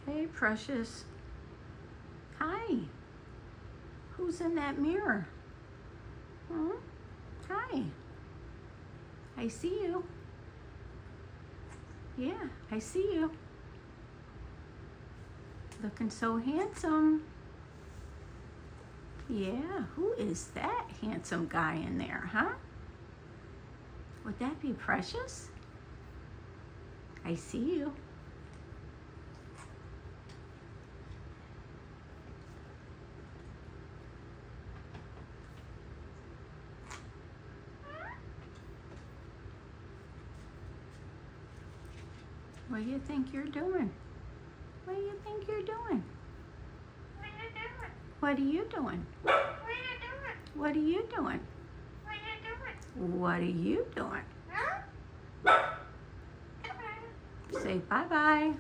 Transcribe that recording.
Hey, precious. Hi. Who's in that mirror? Huh? Hi. I see you. Yeah, I see you. Looking so handsome. Yeah, who is that handsome guy in there, huh? Would that be Precious? I see you. What do you think you're doing? What do you think you're doing? What are you doing? What are you doing? What are you doing? Say bye-bye.